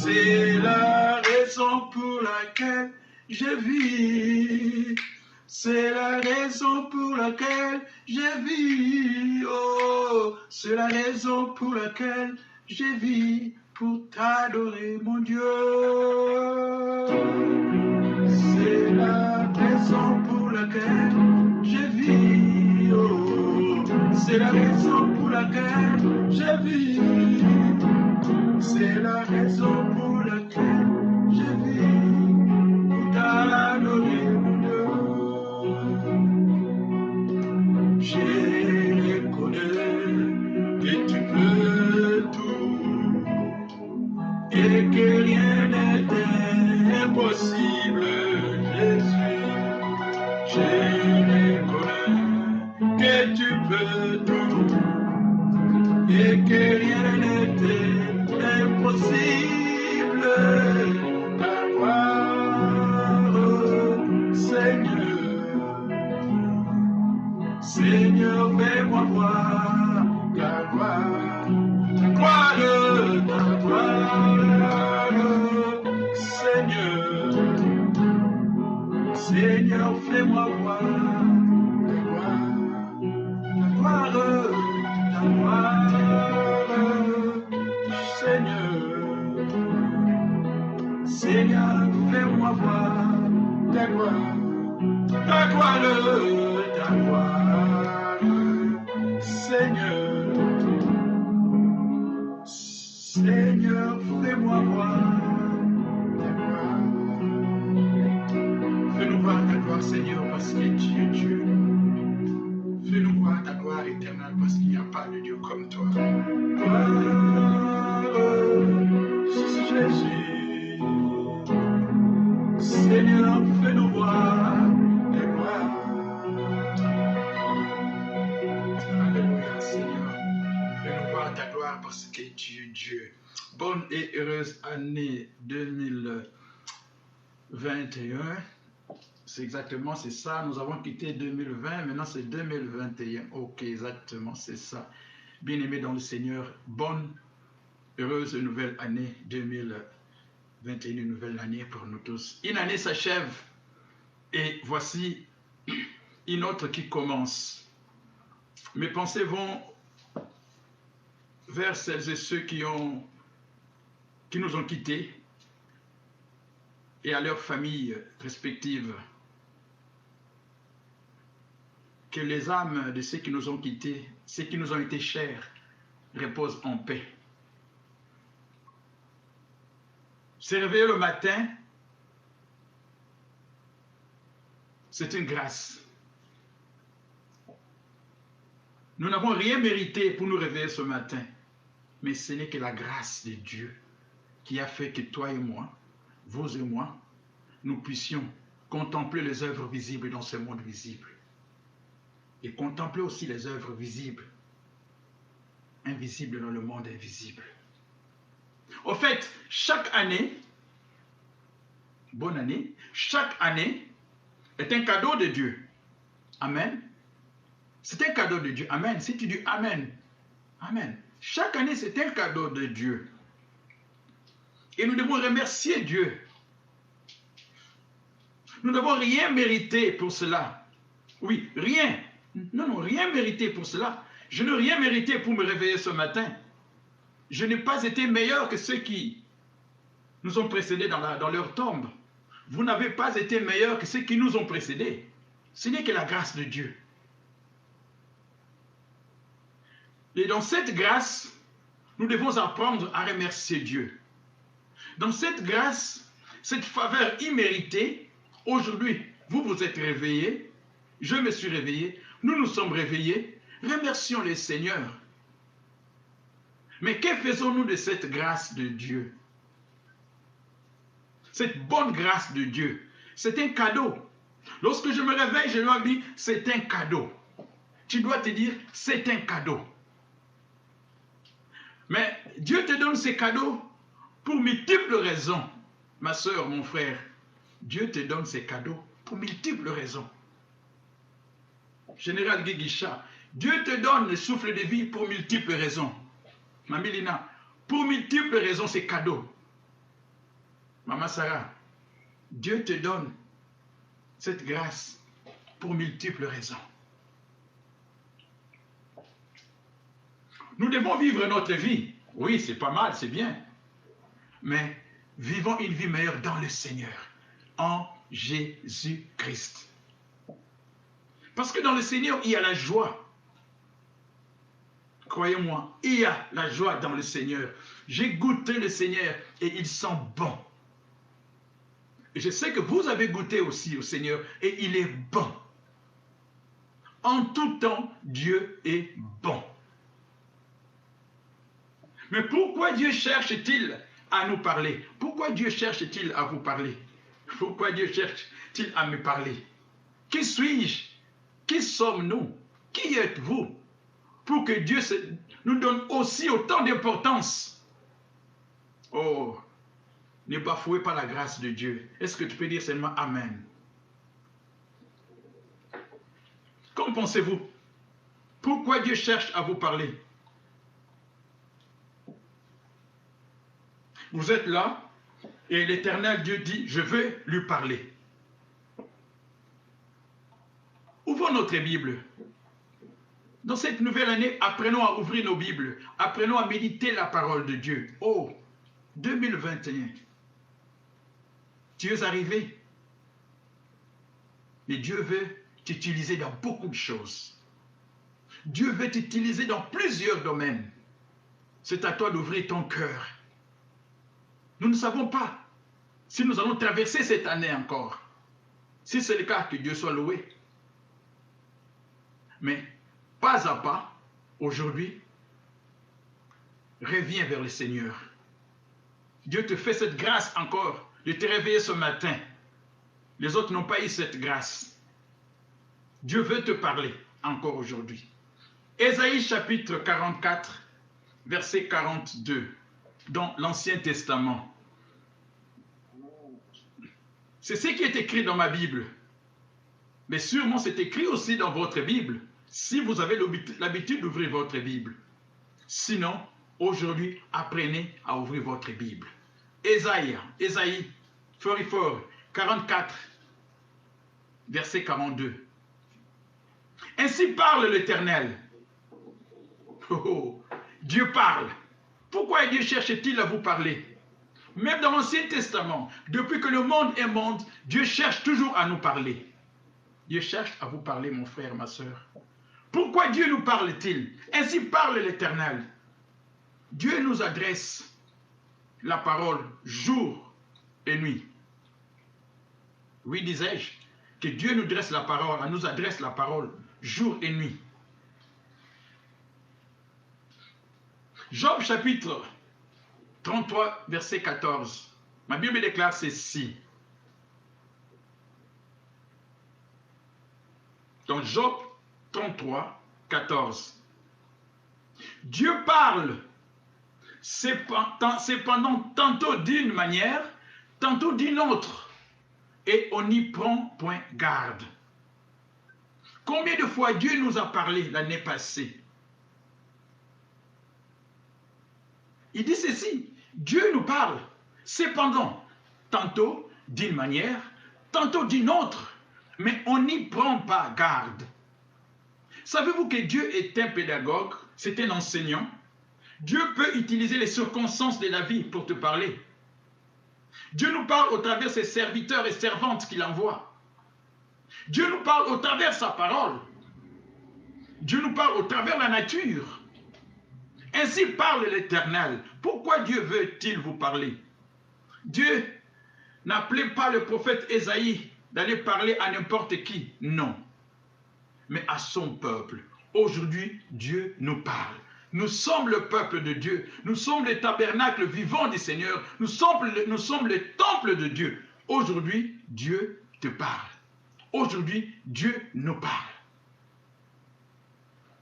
C'est la raison pour laquelle je vis. C'est la raison pour laquelle je vis. Oh, c'est la raison pour laquelle je vis pour t'adorer, mon Dieu. C'est la raison pour laquelle je vis. Oh, c'est la raison pour laquelle je vis. C'est la raison pour laquelle je vis pour t'adorer, mon Dieu. Je connais que tu peux tout et que rien n'est impossible, Jésus. Je connais que tu peux tout et que rien n'est impossible. Ta gloire, Seigneur. Seigneur, fais-moi voir ta gloire, ta gloire, Seigneur. Seigneur, fais-moi voir ta gloire, Seigneur. Seigneur, fais-moi voir ta gloire, ta gloire, Seigneur. Seigneur, fais-moi voir ta gloire. Fais-nous voir ta gloire, Seigneur, parce que tu es Dieu. Fais-nous voir ta gloire éternelle, parce qu'il n'y a pas de Dieu comme toi. Jésus. Seigneur, fais-nous voir ta gloire. Alléluia, Seigneur. Fais-nous voir ta gloire parce que tu es Dieu. Bonne et heureuse année 2021. C'est exactement, c'est ça. Nous avons quitté 2020, maintenant c'est 2021. Ok, exactement, c'est ça. Bien-aimés dans le Seigneur, bonne, heureuse nouvelle année 2021, une nouvelle année pour nous tous. Une année s'achève et voici une autre qui commence. Mes pensées vont vers celles et ceux qui nous ont quittés et à leurs familles respectives. Que les âmes de ceux qui nous ont quittés, ceux qui nous ont été chers, reposent en paix. Se réveiller le matin, c'est une grâce. Nous n'avons rien mérité pour nous réveiller ce matin, mais ce n'est que la grâce de Dieu qui a fait que toi et moi, vous et moi, nous puissions contempler les œuvres visibles dans ce monde visible et contempler aussi les œuvres visibles, invisibles dans le monde invisible. Au fait, chaque année, bonne année, chaque année est un cadeau de Dieu. Amen. C'est un cadeau de Dieu. Amen. Si tu dis Amen, Amen. Chaque année, c'est un cadeau de Dieu. Et nous devons remercier Dieu. Nous n'avons rien mérité pour cela. Oui, rien. Non, rien mérité pour cela. Je n'ai rien mérité pour me réveiller ce matin. Je n'ai pas été meilleur que ceux qui nous ont précédés dans leur tombe. Vous n'avez pas été meilleur que ceux qui nous ont précédés. Ce n'est que la grâce de Dieu. Et dans cette grâce, nous devons apprendre à remercier Dieu. Dans cette grâce, cette faveur imméritée, aujourd'hui, vous vous êtes réveillés, je me suis réveillé, nous nous sommes réveillés, remercions le Seigneur. Mais que faisons-nous de cette grâce de Dieu? Cette bonne grâce de Dieu, c'est un cadeau. Lorsque je me réveille, je leur dis, c'est un cadeau. Tu dois te dire, c'est un cadeau. Mais Dieu te donne ces cadeaux pour multiples raisons. Ma soeur, mon frère, Dieu te donne ces cadeaux pour multiples raisons. Général Guiguicha, Dieu te donne le souffle de vie pour multiples raisons. Mamie Lina, pour multiples raisons, c'est cadeau. Maman Sarah, Dieu te donne cette grâce pour multiples raisons. Nous devons vivre notre vie. Oui, c'est pas mal, c'est bien. Mais vivons une vie meilleure dans le Seigneur, en Jésus-Christ. Parce que dans le Seigneur, il y a la joie. Croyez-moi, il y a la joie dans le Seigneur. J'ai goûté le Seigneur et il sent bon. Et je sais que vous avez goûté aussi au Seigneur et il est bon. En tout temps, Dieu est bon. Mais pourquoi Dieu cherche-t-il à nous parler? Pourquoi Dieu cherche-t-il à vous parler? Pourquoi Dieu cherche-t-il à me parler? Qui suis-je? Qui sommes-nous? Qui êtes-vous? Pour que Dieu nous donne aussi autant d'importance. Oh, ne bafouez pas la grâce de Dieu. Est-ce que tu peux dire seulement Amen? Qu'en pensez-vous? Pourquoi Dieu cherche à vous parler? Vous êtes là et l'Éternel Dieu dit, je veux lui parler. Ouvrons notre Bible. Dans cette nouvelle année, apprenons à ouvrir nos Bibles. Apprenons à méditer la parole de Dieu. Oh, 2021. Tu es arrivé. Mais Dieu veut t'utiliser dans beaucoup de choses. Dieu veut t'utiliser dans plusieurs domaines. C'est à toi d'ouvrir ton cœur. Nous ne savons pas si nous allons traverser cette année encore. Si c'est le cas, que Dieu soit loué. Mais pas à pas, aujourd'hui, reviens vers le Seigneur. Dieu te fait cette grâce encore de te réveiller ce matin. Les autres n'ont pas eu cette grâce. Dieu veut te parler encore aujourd'hui. Ésaïe chapitre 44, verset 42, dans l'Ancien Testament. C'est ce qui est écrit dans ma Bible. Mais sûrement c'est écrit aussi dans votre Bible, si vous avez l'habitude d'ouvrir votre Bible. Sinon, aujourd'hui, apprenez à ouvrir votre Bible. Ésaïe 44, verset 42. Ainsi parle l'Éternel. Oh, Dieu parle. Pourquoi Dieu cherche-t-il à vous parler? Même dans l'Ancien Testament, depuis que le monde est monde, Dieu cherche toujours à nous parler. Dieu cherche à vous parler, mon frère, ma soeur. Pourquoi Dieu nous parle-t-il? Ainsi parle l'Éternel. Dieu nous adresse la parole jour et nuit. Oui, disais-je, que Dieu nous adresse la parole jour et nuit. Job chapitre 33, verset 14. Ma Bible déclare ceci. Dans Job 33, 14. Dieu parle cependant tantôt d'une manière, tantôt d'une autre, et on n'y prend point garde. Combien de fois Dieu nous a parlé l'année passée? Il dit ceci, Dieu nous parle, cependant, tantôt d'une manière, tantôt d'une autre, mais on n'y prend pas garde. Savez-vous que Dieu est un pédagogue, c'est un enseignant? Dieu peut utiliser les circonstances de la vie pour te parler. Dieu nous parle au travers de ses serviteurs et servantes qu'il envoie. Dieu nous parle au travers de sa parole. Dieu nous parle au travers de la nature. Ainsi parle l'Éternel. Pourquoi Dieu veut-il vous parler? Dieu n'appelait pas le prophète Ésaïe d'aller parler à n'importe qui. Non. Mais à son peuple. Aujourd'hui, Dieu nous parle. Nous sommes le peuple de Dieu. Nous sommes le tabernacle vivant du Seigneur. Nous sommes le temple de Dieu. Aujourd'hui, Dieu te parle. Aujourd'hui, Dieu nous parle.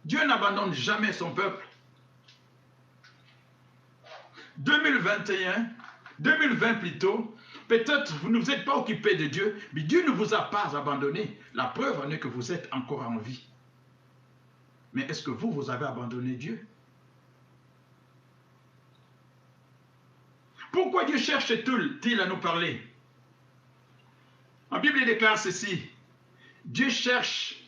Dieu n'abandonne jamais son peuple. 2020 plutôt, peut-être vous ne vous êtes pas occupé de Dieu, mais Dieu ne vous a pas abandonné. La preuve en est que vous êtes encore en vie. Mais est-ce que vous avez abandonné Dieu? Pourquoi Dieu cherche-t-il à nous parler? La Bible déclare ceci. Dieu cherche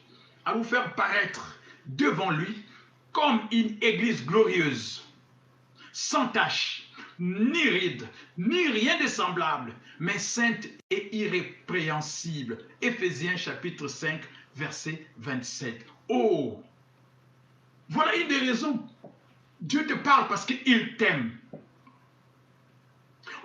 à vous faire paraître devant lui comme une église glorieuse, sans tache, ni ride, ni rien de semblable, mais sainte et irrépréhensible. Éphésiens chapitre 5, verset 27. Oh, voilà une des raisons. Dieu te parle parce qu'il t'aime.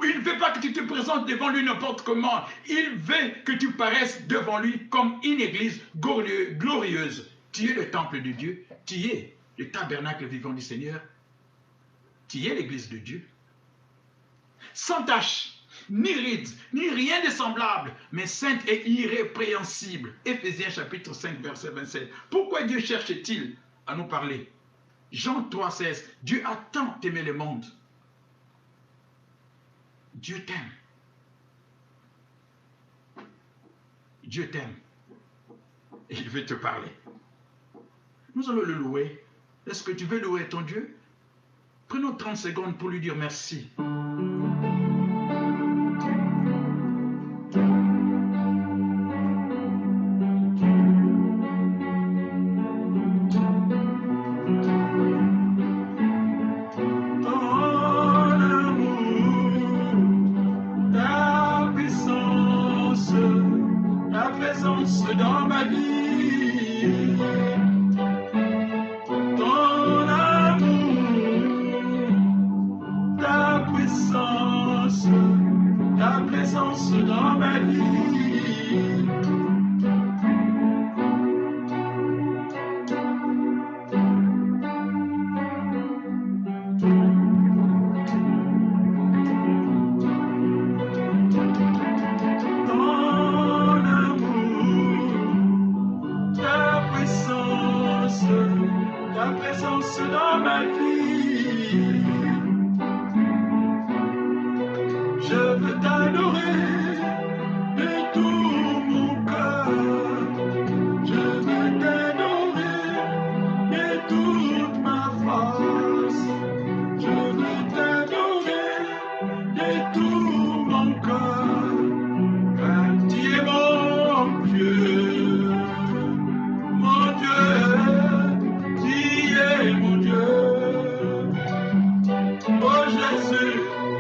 Il ne veut pas que tu te présentes devant lui n'importe comment. Il veut que tu paraisses devant lui comme une église glorieuse. Tu es le temple de Dieu. Tu es le tabernacle vivant du Seigneur. Tu es l'église de Dieu. Sans tache, ni ride, ni rien de semblable, mais sainte et irrépréhensible. Éphésiens chapitre 5, verset 27. Pourquoi Dieu cherche-t-il à nous parler? Jean 3, 16. Dieu a tant aimé le monde. Dieu t'aime. Dieu t'aime. Et il veut te parler. Nous allons le louer. Est-ce que tu veux louer ton Dieu? Prenons 30 secondes pour lui dire merci. Dans ma vie, ton amour, ta puissance dans ma vie. Ta présence dans ma vie, je veux t'adorer de tout mon cœur, je veux t'adorer de toute ma force, je veux t'adorer de tout mon cœur, car tu es mon Dieu, mon Dieu. Mon Dieu, oh Jésus,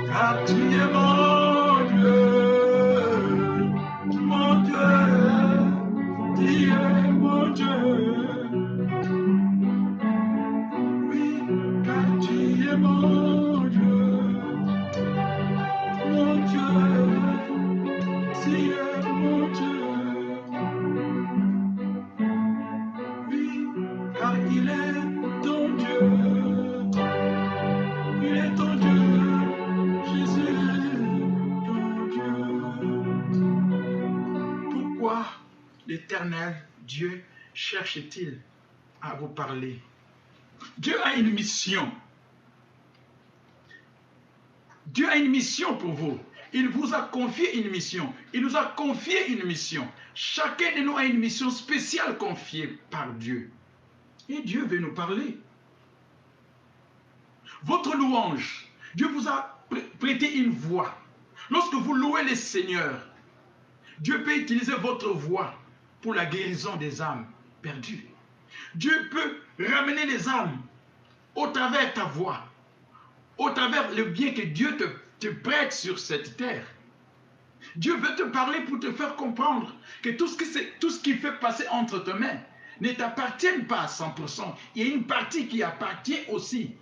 car tu es mon Dieu, mon Dieu, tu es mon Dieu, oui, car tu es mon Dieu, tu es mon Dieu, oui, car il est ton Dieu. Il est ton Dieu, Jésus, ton Dieu. Pourquoi l'Éternel Dieu cherche-t-il à vous parler? Dieu a une mission. Dieu a une mission pour vous. Il vous a confié une mission. Il nous a confié une mission. Chacun de nous a une mission spéciale confiée par Dieu. Et Dieu veut nous parler. Votre louange, Dieu vous a prêté une voix. Lorsque vous louez le Seigneur, Dieu peut utiliser votre voix pour la guérison des âmes perdues. Dieu peut ramener les âmes au travers de ta voix, au travers le bien que Dieu te prête sur cette terre. Dieu veut te parler pour te faire comprendre que tout ce qui fait passer entre tes mains ne t'appartient pas à 100%. Il y a une partie qui appartient aussi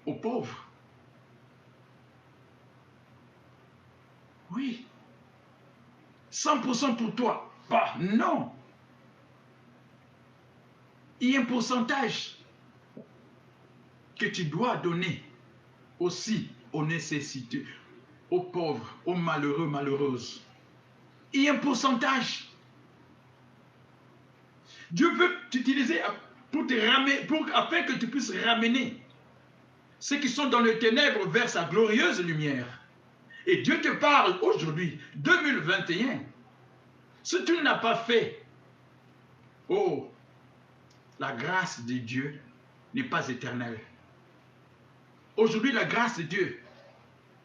aux pauvres. Oui. 100% pour toi. Bah, non. Il y a un pourcentage que tu dois donner aussi aux nécessiteux, aux pauvres, aux malheureux, malheureuses. Il y a un pourcentage. Dieu veut t'utiliser pour te ramener, afin que tu puisses ramener ceux qui sont dans les ténèbres vers sa glorieuse lumière. Et Dieu te parle aujourd'hui, 2021. Si tu ne l'as pas fait, oh, la grâce de Dieu n'est pas éternelle. Aujourd'hui, la grâce de Dieu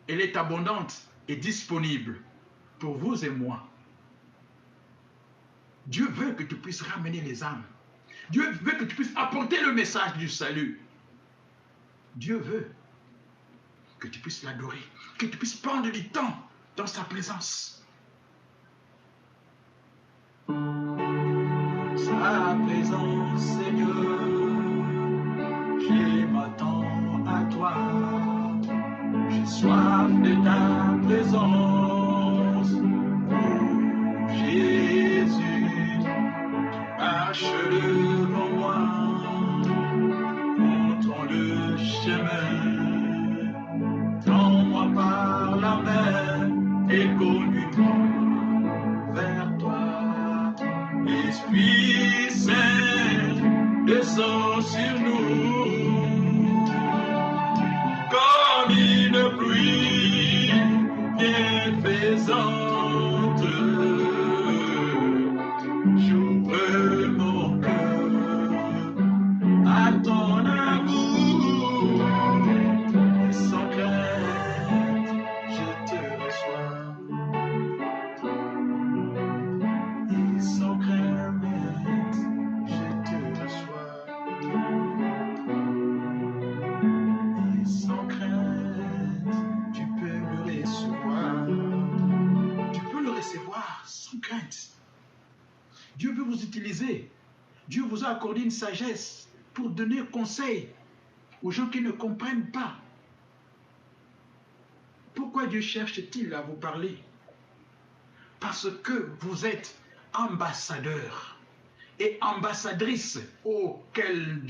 elle est abondante et disponible pour vous et moi. Dieu veut que tu puisses ramener les âmes. Dieu veut que tu puisses apporter le message du salut. Dieu veut que tu puisses l'adorer, que tu puisses prendre du temps dans sa présence. Sa présence, Seigneur, je m'attends à toi. J'ai soif de ta présence. Oh, Jésus, marche devant moi, montrons le chemin. Prends-moi par la main et conduis-moi vers toi. Esprit Saint, descends sur nous comme une pluie bienfaisante. J'ouvre mon cœur à ton amour et sans crainte, je te reçois. Et sans crainte, je te reçois. Et sans crainte, tu peux le recevoir. Tu peux le recevoir sans crainte. Dieu veut vous utiliser. Dieu vous a accordé une sagesse pour donner conseil aux gens qui ne comprennent pas. Pourquoi Dieu cherche-t-il à vous parler? Parce que vous êtes ambassadeur et ambassadrice. Oh, quel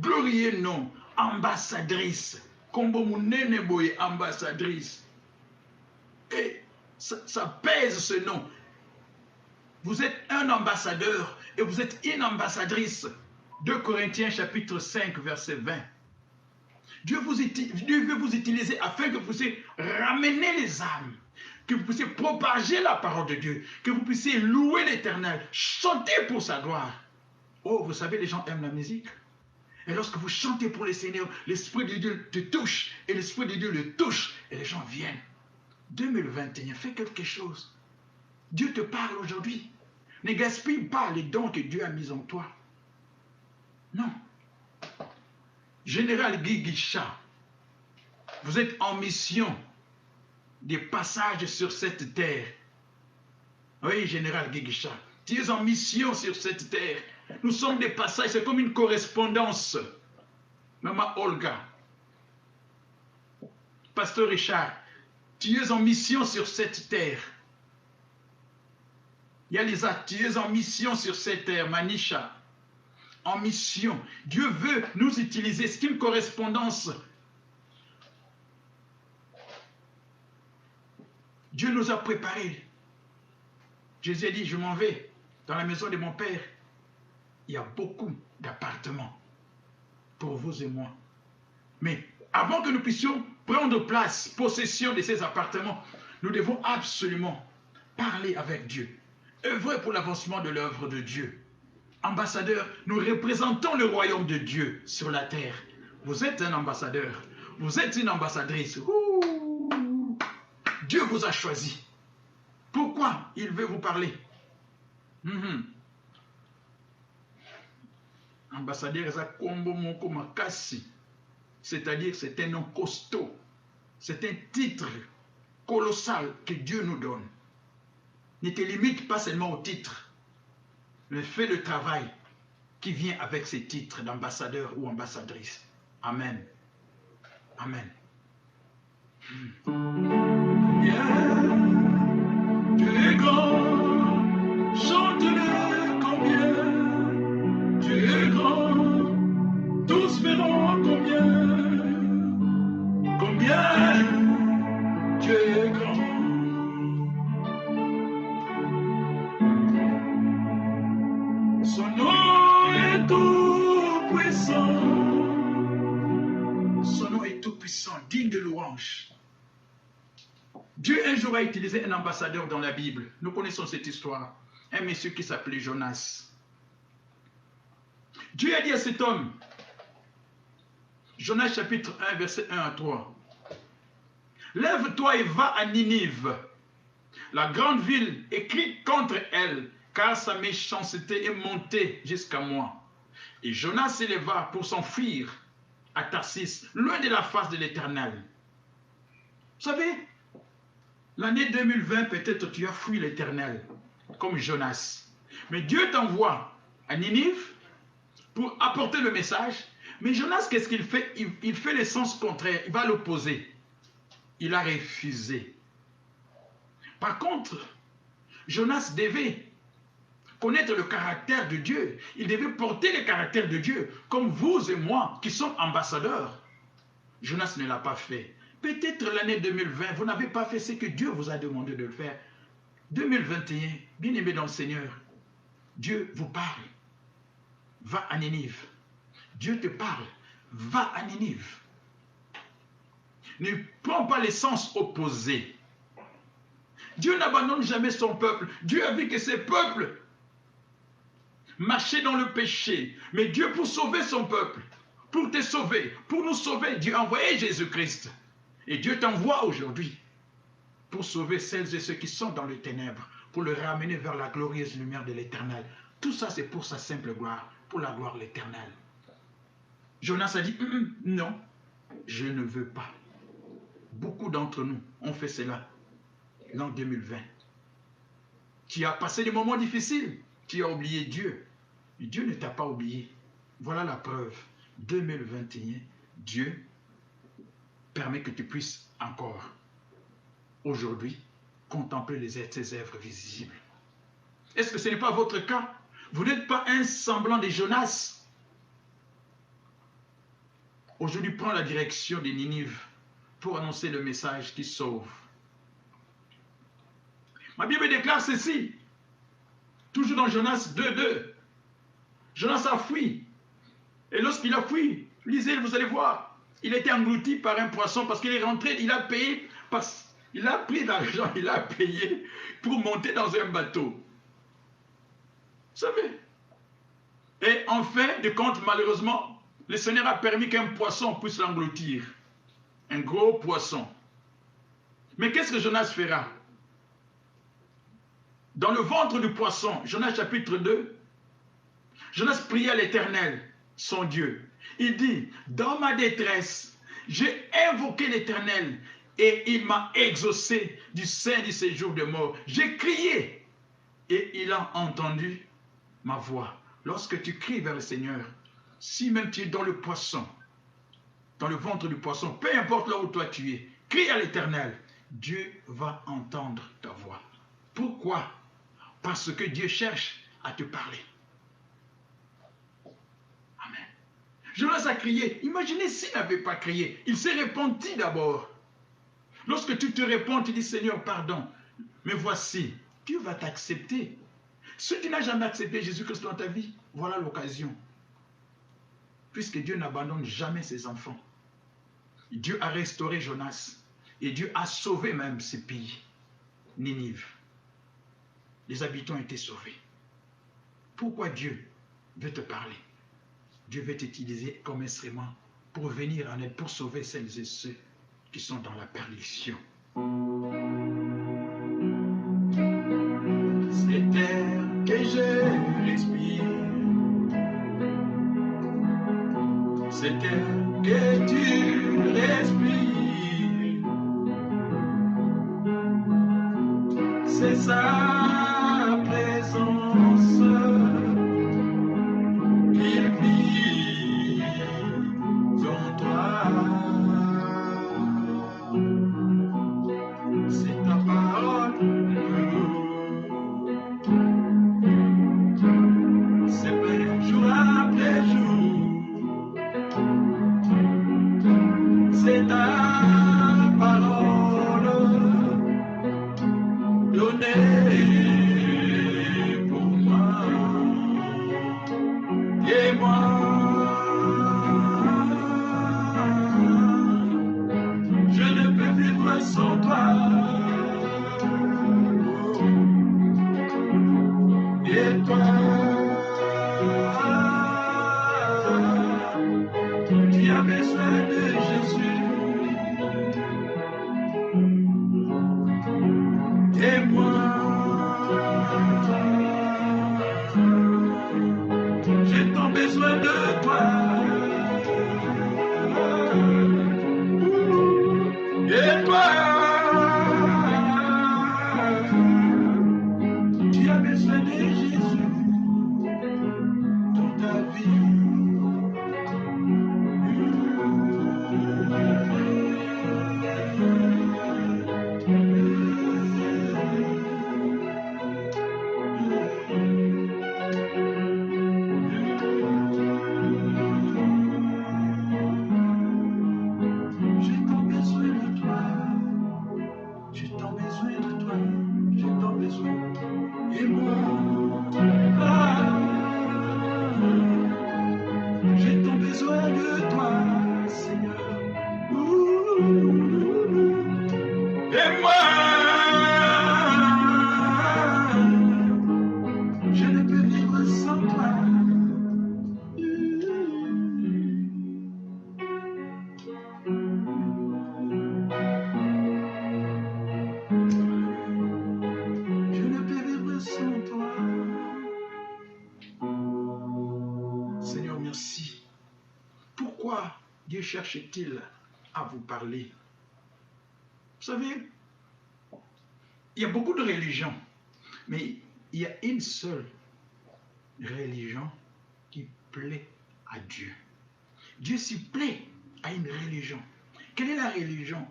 glorieux nom! Ambassadrice. Kombo munene boye ambassadrice. Et ça pèse ce nom. Vous êtes un ambassadeur et vous êtes une ambassadrice. 2 Corinthiens chapitre 5 verset 20. Dieu veut vous utiliser afin que vous puissiez ramener les âmes, que vous puissiez propager la parole de Dieu, que vous puissiez louer l'Éternel, chanter pour sa gloire. Oh, vous savez, les gens aiment la musique. Et lorsque vous chantez pour le Seigneur, l'Esprit de Dieu te touche et l'Esprit de Dieu le touche et les gens viennent. 2021, fais quelque chose. Dieu te parle aujourd'hui. Ne gaspille pas les dons que Dieu a mis en toi. Non. Général Guy Guicha, vous êtes en mission des passages sur cette terre. Oui, Général Guy Guicha, tu es en mission sur cette terre. Nous sommes des passages, c'est comme une correspondance. Maman Olga, Pasteur Richard, tu es en mission sur cette terre. Yalisa, tu es en mission sur cette terre. Manisha, en mission. Dieu veut nous utiliser. C'est une correspondance. Dieu nous a préparés. Jésus a dit, je m'en vais dans la maison de mon Père. Il y a beaucoup d'appartements pour vous et moi. Mais avant que nous puissions prendre place, possession de ces appartements, nous devons absolument parler avec Dieu. Œuvrer pour l'avancement de l'œuvre de Dieu. Ambassadeur, nous représentons le royaume de Dieu sur la terre. Vous êtes un ambassadeur. Vous êtes une ambassadrice. Ouh. Dieu vous a choisi. Pourquoi il veut vous parler? Ambassadeur, c'est-à-dire c'est un nom costaud. C'est un titre colossal que Dieu nous donne. Ne te limite pas seulement au titre, mais fais le travail qui vient avec ces titres d'ambassadeur ou ambassadrice. Amen. Amen. Tu es grand, chante-le combien. Tu es grand, tous verront combien. Combien tu es grand. Son nom est tout puissant. Son nom est tout puissant, digne de louange. Dieu un jour a utilisé un ambassadeur dans la Bible. Nous connaissons cette histoire. Un monsieur qui s'appelait Jonas. Dieu a dit à cet homme, Jonas chapitre 1, verset 1 à 3, Lève-toi et va à Ninive, la grande ville, et crie contre elle, car sa méchanceté est montée jusqu'à moi. Et Jonas s'éleva pour s'enfuir à Tarsis, loin de la face de l'Éternel. Vous savez, l'année 2020, peut-être tu as fui l'Éternel, comme Jonas. Mais Dieu t'envoie à Ninive pour apporter le message. Mais Jonas, qu'est-ce qu'il fait? Il fait le sens contraire, il va l'opposer. Il a refusé. Par contre, Jonas devait connaître le caractère de Dieu. Il devait porter le caractère de Dieu, comme vous et moi qui sommes ambassadeurs. Jonas ne l'a pas fait. Peut-être l'année 2020, vous n'avez pas fait ce que Dieu vous a demandé de le faire. 2021, bien-aimé dans le Seigneur, Dieu vous parle. Va à Ninive. Dieu te parle. Va à Ninive. Ne prends pas les sens opposés. Dieu n'abandonne jamais son peuple. Dieu a vu que ses peuples marchaient dans le péché. Mais Dieu, pour sauver son peuple, pour te sauver, pour nous sauver, Dieu a envoyé Jésus-Christ. Et Dieu t'envoie aujourd'hui pour sauver celles et ceux qui sont dans les ténèbres, pour les ramener vers la glorieuse lumière de l'Éternel. Tout ça, c'est pour sa simple gloire, pour la gloire de l'Éternel. Jonas a dit, non, je ne veux pas. Beaucoup d'entre nous ont fait cela l'an 2020. Tu as passé des moments difficiles, tu as oublié Dieu. Et Dieu ne t'a pas oublié. Voilà la preuve. 2021, Dieu permet que tu puisses encore, aujourd'hui, contempler ses œuvres visibles. Est-ce que ce n'est pas votre cas? Vous n'êtes pas un semblant de Jonas. Aujourd'hui, prends la direction de Ninive pour annoncer le message qui sauve. Ma Bible déclare ceci, toujours dans Jonas 2:2. Jonas a fui. Et lorsqu'il a fui, lisez, vous allez voir, il a été englouti par un poisson parce qu'il est rentré, il a payé, il a pris d'argent, il a payé pour monter dans un bateau. Vous savez? Et en fin de compte, malheureusement, le Seigneur a permis qu'un poisson puisse l'engloutir. Un gros poisson. Mais qu'est-ce que Jonas fera? Dans le ventre du poisson, Jonas chapitre 2, Jonas pria à l'Éternel, son Dieu. Il dit, dans ma détresse, j'ai invoqué l'Éternel et il m'a exaucé du sein du séjour de mort. J'ai crié et il a entendu ma voix. Lorsque tu cries vers le Seigneur, si même tu es dans le poisson, dans le ventre du poisson, peu importe là où toi tu es, crie à l'Éternel, Dieu va entendre ta voix. Pourquoi? Parce que Dieu cherche à te parler. Amen. Jonas a crié. Imaginez s'il n'avait pas crié. Il s'est repenti d'abord. Lorsque tu te réponds, tu dis Seigneur, pardon. Mais voici, Dieu va t'accepter. Si tu n'as jamais accepté Jésus-Christ dans ta vie, voilà l'occasion. Puisque Dieu n'abandonne jamais ses enfants. Dieu a restauré Jonas. Et Dieu a sauvé même ce pays, Ninive. Les habitants étaient sauvés. Pourquoi Dieu veut te parler? Dieu veut t'utiliser comme instrument pour venir en aide, pour sauver celles et ceux qui sont dans la perdition. Cet air que je respire, cet air que tu respires, c'est sa présence qui vit en toi. C'est ta parole, c'est vrai, jour après jour. C'est ta parole donnée pour moi. Et moi, je ne peux vivre sans toi. Et toi, tu as besoin de Jésus. Et moi, j'ai tant besoin de toi. Et toi, tu as besoin de Jésus dans ta vie. J'ai tant besoin de toi. J'ai tant besoin de toi. J'ai tant besoin. Et moi, ah, j'ai tant besoin de toi, Seigneur. Et moi, je ne peux vivre sans toi. Je ne peux vivre sans toi. Seigneur, merci. Pourquoi Dieu cherche-t-il à vous parler? Vous savez, il y a beaucoup de religions, mais il y a une seule religion qui plaît à Dieu. Dieu s'y plaît à une religion. Quelle est la religion?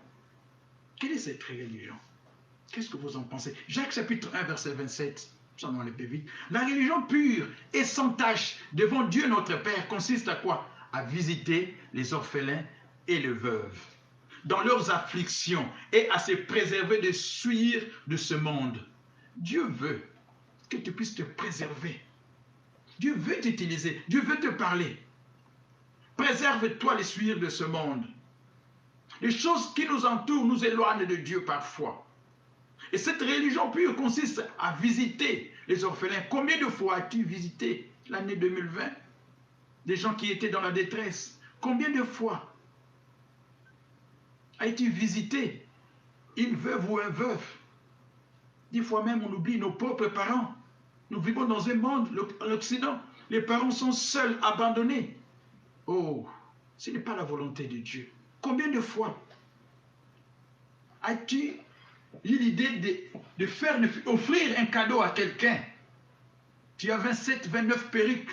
Quelle est cette religion? Qu'est-ce que vous en pensez? Jacques chapitre 1 verset 27, ça m'en est vite. La religion pure et sans tache devant Dieu notre Père consiste à quoi? À visiter les orphelins et les veuves dans leurs afflictions et à se préserver de souillures de ce monde. Dieu veut que tu puisses te préserver. Dieu veut t'utiliser. Dieu veut te parler. Préserve-toi les souillures de ce monde. Les choses qui nous entourent nous éloignent de Dieu parfois. Et cette religion pure consiste à visiter les orphelins. Combien de fois as-tu visité l'année 2020 des gens qui étaient dans la détresse? Combien de fois as-tu visité une veuve ou un veuf? Des fois même, on oublie nos propres parents. Nous vivons dans un monde, l'Occident, les parents sont seuls, abandonnés. Oh, ce n'est pas la volonté de Dieu. Combien de fois as-tu eu l'idée offrir un cadeau à quelqu'un? Tu as 27, 29 perruques,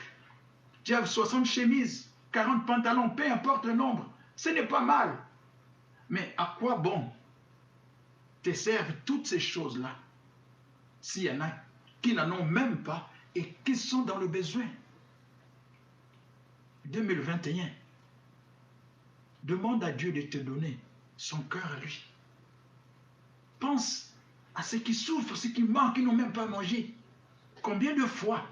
tu as 60 chemises, 40 pantalons, peu importe le nombre. Ce n'est pas mal. Mais à quoi bon te servent toutes ces choses-là s'il y en a qui n'en ont même pas et qui sont dans le besoin? 2021, demande à Dieu de te donner son cœur à lui. Pense à ceux qui souffrent, ceux qui manquent, qui n'ont même pas mangé. Combien de fois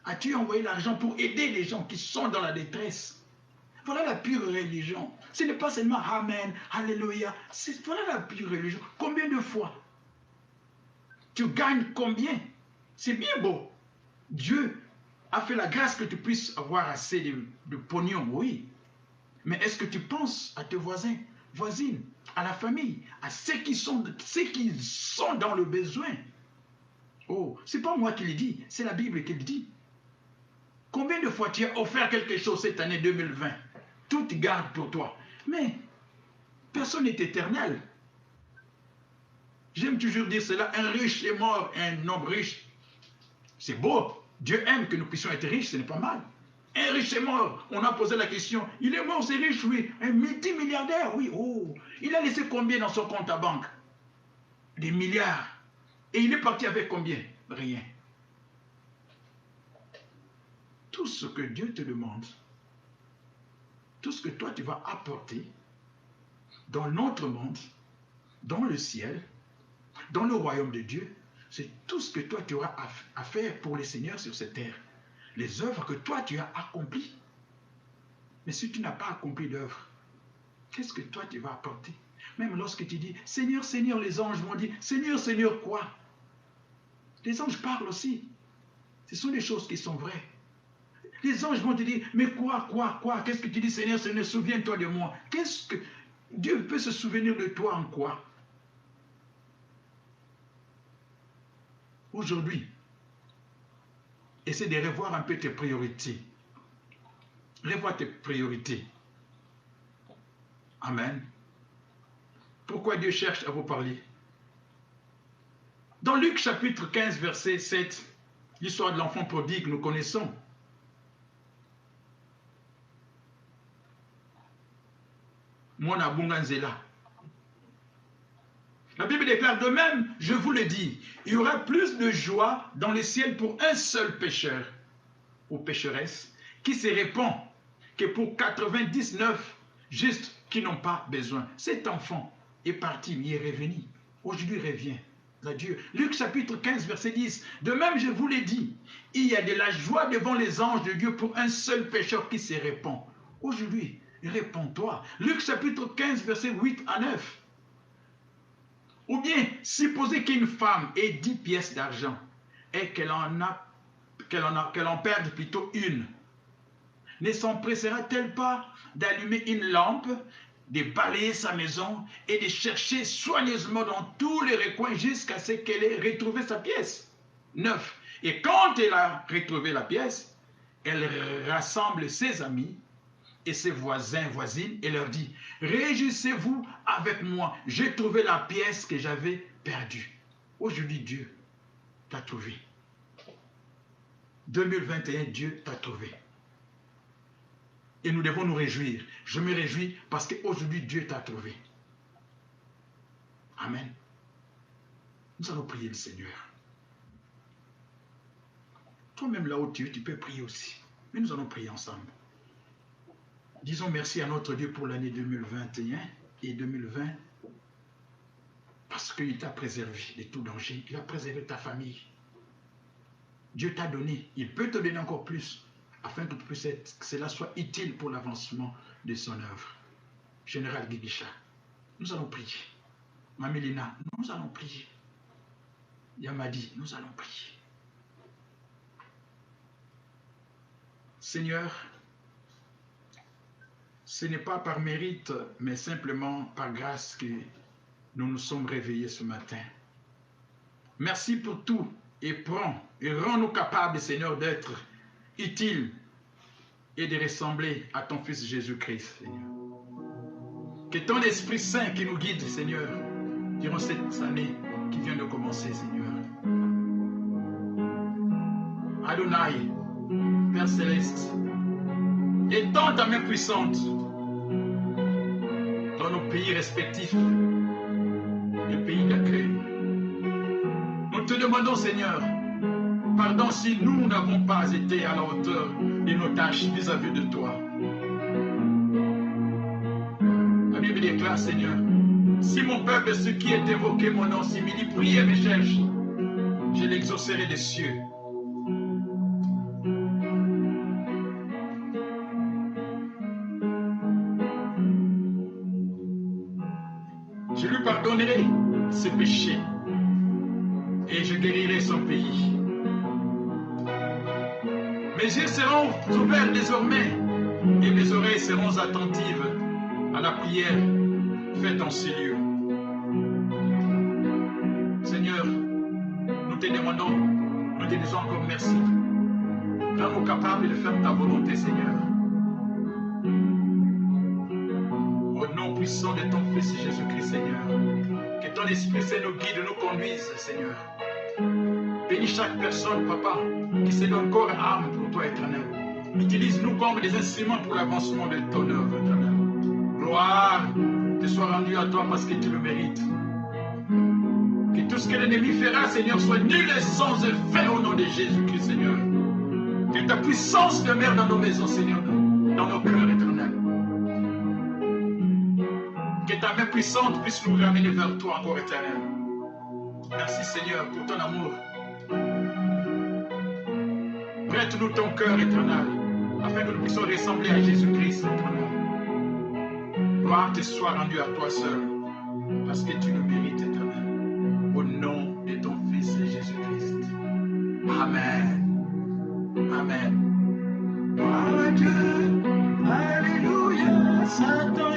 as-tu envoyé l'argent pour aider les gens qui sont dans la détresse? Voilà la pure religion. Ce n'est pas seulement Amen, Alléluia. Voilà la pure religion. Combien de fois? Tu gagnes combien? C'est bien beau. Dieu a fait la grâce que tu puisses avoir assez de pognon, oui. Mais est-ce que tu penses à tes voisins, voisines, à la famille, à ceux qui sont dans le besoin? Oh, c'est pas moi qui le dis, c'est la Bible qui le dit. Combien de fois tu as offert quelque chose cette année 2020? Tout garde pour toi. Mais personne n'est éternel. J'aime toujours dire cela, un riche est mort, un homme riche. C'est beau. Dieu aime que nous puissions être riches, ce n'est pas mal. Un riche est mort. On a posé la question. Il est mort, c'est riche, oui. Un multimilliardaire, oui. Oh, il a laissé combien dans son compte à banque? Des milliards. Et il est parti avec combien? Rien. Tout ce que Dieu te demande, tout ce que toi tu vas apporter dans notre monde, dans le ciel, dans le royaume de Dieu, c'est tout ce que toi tu auras à faire pour les seigneurs sur cette terre. Les œuvres que toi tu as accomplies. Mais si tu n'as pas accompli d'œuvre, qu'est-ce que toi tu vas apporter? Même lorsque tu dis, Seigneur, Seigneur, les anges vont dire, Seigneur, Seigneur, quoi? Les anges parlent aussi. Ce sont des choses qui sont vraies. Les anges vont te dire, mais quoi? Qu'est-ce que tu dis, Seigneur, Seigneur, souviens-toi de moi. Qu'est-ce que Dieu peut se souvenir de toi en quoi? aujourd'hui, essaie de revoir un peu tes priorités. Revois tes priorités. Amen. Pourquoi Dieu cherche à vous parler? Dans Luc chapitre 15, verset 7, l'histoire de l'enfant prodigue, nous connaissons. Mwana Bunganzela. La Bible déclare de même, je vous le dis, il y aura plus de joie dans le ciel pour un seul pécheur ou pécheresse qui se répand que pour 99 justes qui n'ont pas besoin. Cet enfant est parti, il est revenu. Aujourd'hui, il revient à Dieu. Luc chapitre 15, verset 10. De même, je vous l'ai dit, il y a de la joie devant les anges de Dieu pour un seul pécheur qui se répand. Aujourd'hui, réponds-toi. Luc chapitre 15, verset 8 à 9. Ou bien, supposez qu'une femme ait 10 pièces d'argent et qu'elle en perde plutôt une. Ne s'empressera-t-elle pas d'allumer une lampe, de balayer sa maison et de chercher soigneusement dans tous les recoins jusqu'à ce qu'elle ait retrouvé sa pièce? 9. Et quand elle a retrouvé la pièce, elle rassemble ses amis et ses voisins, voisines, et leur dit, réjouissez-vous avec moi, j'ai trouvé la pièce que j'avais perdue. Aujourd'hui, Dieu t'a trouvé. 2021, Dieu t'a trouvé. Et nous devons nous réjouir. Je me réjouis parce qu'aujourd'hui, Dieu t'a trouvé. Amen. Nous allons prier le Seigneur. Toi-même là où tu es, tu peux prier aussi. Mais nous allons prier ensemble. Disons merci à notre Dieu pour l'année 2021 et 2020 parce qu'il t'a préservé de tout danger. Il a préservé ta famille. Dieu t'a donné. Il peut te donner encore plus afin que cela soit utile pour l'avancement de son œuvre. Général Guibicha, nous allons prier. Mamélina, nous allons prier. Yamadi, nous allons prier. Seigneur, ce n'est pas par mérite, mais simplement par grâce que nous nous sommes réveillés ce matin. Merci pour tout et rends-nous capables, Seigneur, d'être utiles et de ressembler à ton Fils Jésus-Christ, Seigneur. Que ton Esprit Saint qui nous guide, Seigneur, durant cette année qui vient de commencer, Seigneur. Adonai, Père Céleste, étends ta main puissante dans nos pays respectifs, les pays d'accueil. Nous te demandons, Seigneur, pardon si nous n'avons pas été à la hauteur de nos tâches vis-à-vis de toi. La Bible déclare, Seigneur, si mon peuple, ceux qui est évoqué mon nom, s'humilie, prie et me cherche, je l'exaucerai des cieux. Je lui pardonnerai ses péchés et je guérirai son pays. Mes yeux seront ouverts désormais et mes oreilles seront attentives à la prière faite en ces lieux. Seigneur, nous te demandons, nous te disons encore merci. Rends-nous capables de faire ta volonté, Seigneur. Au nom puissant de ton Fils Jésus-Christ, Seigneur. Que ton Esprit Saint nous guide, nous conduise, Seigneur. Bénis chaque personne, Papa, qui se donne corps et âme pour toi, Éternel. Utilise-nous comme des instruments pour l'avancement de ton œuvre, Éternel. Gloire te soit rendue à toi parce que tu le mérites. Que tout ce que l'ennemi fera, Seigneur, soit nul et sans effet au nom de Jésus-Christ, Seigneur. Que ta puissance demeure dans nos maisons, Seigneur, dans nos cœurs, Éternel. Que ta main puissante puisse nous ramener vers toi encore, Éternel. Merci, Seigneur, pour ton amour. Prête-nous ton cœur, Éternel, afin que nous puissions ressembler à Jésus-Christ, Éternel. Gloire te soit rendue à toi seul, parce que tu le mérites, Éternel. Au nom de ton Fils Jésus-Christ. Amen. Amen. Gloire à Dieu, alléluia, Satan